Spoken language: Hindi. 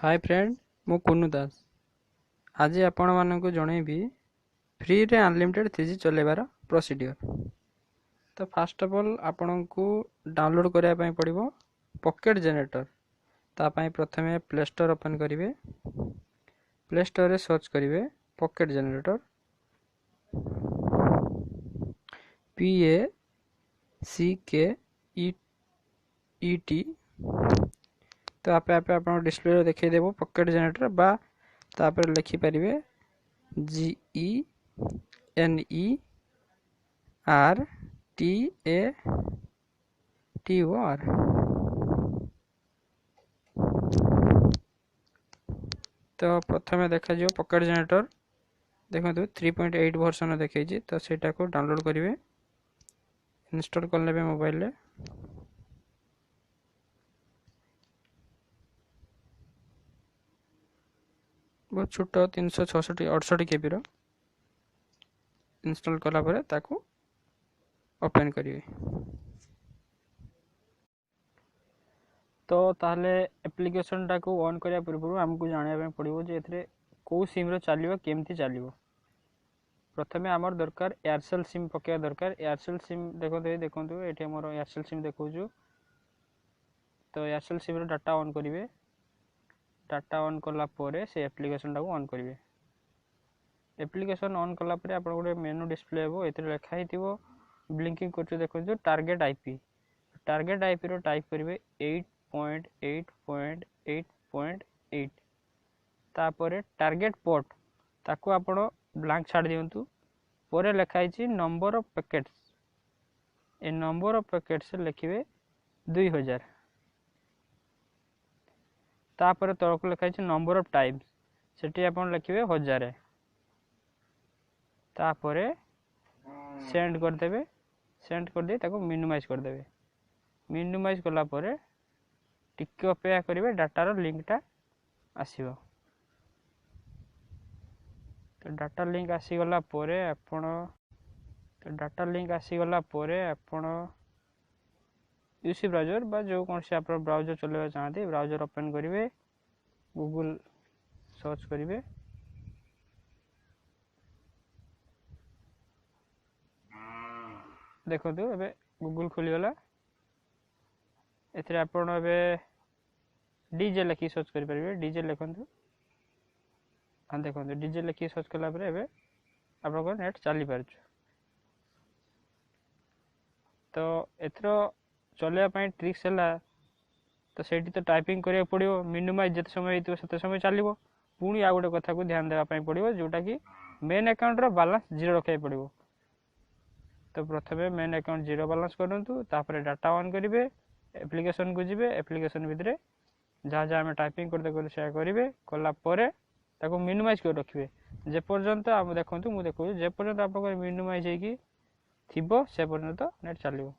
हाय फ्रेंड मु कुनु दास आज आपण मानक जनइबी फ्री रे अनलिमिटेड 3G चलेबार प्रोसीडियर। तो फास्ट ऑफ ऑल आपण को डाउनलोड करने ପାଇଁ पड़िबो पॉकेट जनरेटर। तापाई प्रथमे प्ले स्टोर ओपन करिवे। प्ले स्टोर रे सर्च करिवे पॉकेट जनरेटर PACKET। तो आपे आपे आप डिस्प्ले रे देखै देबो पॉकेट जनरेटर बा तापर लिखि परिवे GENERATOR। तो प्रथमे देखा जो पॉकेट जनरेटर देखो 3.8 वर्जन देखी तो सेटा को डाउनलोड करेंगे। इंस्टॉल कर लेबे मोबाइल रे। बहुत छोट 366 KB रो इंस्टॉल कला परे ताको ओपन करिवे। तो ताहले एप्लिकेशन टा को ऑन करिया पूर्व हमको जानिया पे पड़िबो जे एथरे को सिम रो चलिबो केमती चलिबो। प्रथमे आमर दरकार एयरसेल सिम पकेया दरकार। एयरसेल सिम देखो एठी हमर एयरसेल सिम देखौजु। तो एयरसेल सिम रो डाटा ऑन करिवे। डाटा ऑन कला परे से एप्लिकेशन टाको ऑन करिवे। एप्लिकेशन ऑन कला परे आपण गोटे मेनू डिस्प्ले हेबो। एथरे लिखा हितिबो ब्लिंकिंग करछु देखौजु टारगेट आईपी। टारगेट आईपी रो टाइप करिवे 8.8.8.8। तापरे टारगेट पोर्ट ताको आपण ब्लैंक छाड़ दियंतु। परे लिखा हिची नंबर ऑफ पैकेट्स। ए नंबर ऑफ पैकेट्स लिखिवे 2000। तापर तळक लिखा हिची नंबर ऑफ टाइम्स सेठी आपण लिखिवे 1000। तापरे सेंड कर देबे। सेंड कर दे ताको मिनिमाइज कर देबे। मिनिमाइज कला परे टिके अपेक्षा करिवे डाटा रो लिंक आसीबो। तो डाटा लिंक आसी गला परे आपण यूसी ब्राउजर बा जो कौन से आप ब्राउजर चलेबा चाहते ब्राउजर ओपन करिवे। गूगल सर्च करिवे। देखो तो एबे गूगल खोली गला। एथरे आपण एबे डीजे लिखि सर्च करि परिवे। डीजे लिखंतु। हां देखो डीजे लिखि सर्च कला परे एबे आपण को नेट चली परछु। तो एथरो चले पई ट्रिक्स हला तो सेठी तो टाइपिंग करिया पड़ियो। मिनिमाइज जते समय हेतु सेते समय चलिबो। पुणी आ गोटे कथा को ध्यान देबा पई पड़ियो जोटा कि मेन अकाउंट रो बैलेंस 0 रखै पड़ियो। तो प्रथमे मेन अकाउंट 0 बैलेंस करंतु। तापर डाटा ऑन करिवे। एप्लिकेशन को जिवे। एप्लिकेशन भितरे जहाँ हमें टाइपिंग करते से करेंगे। कला परे ताको मिनिमाइज कर रखिए। जे पर्यंत आप देखंतु मु देखौ जे पर्यंत आपन मिनिमाइज हेकी थिबो से पर्यंत नेट चलिबो।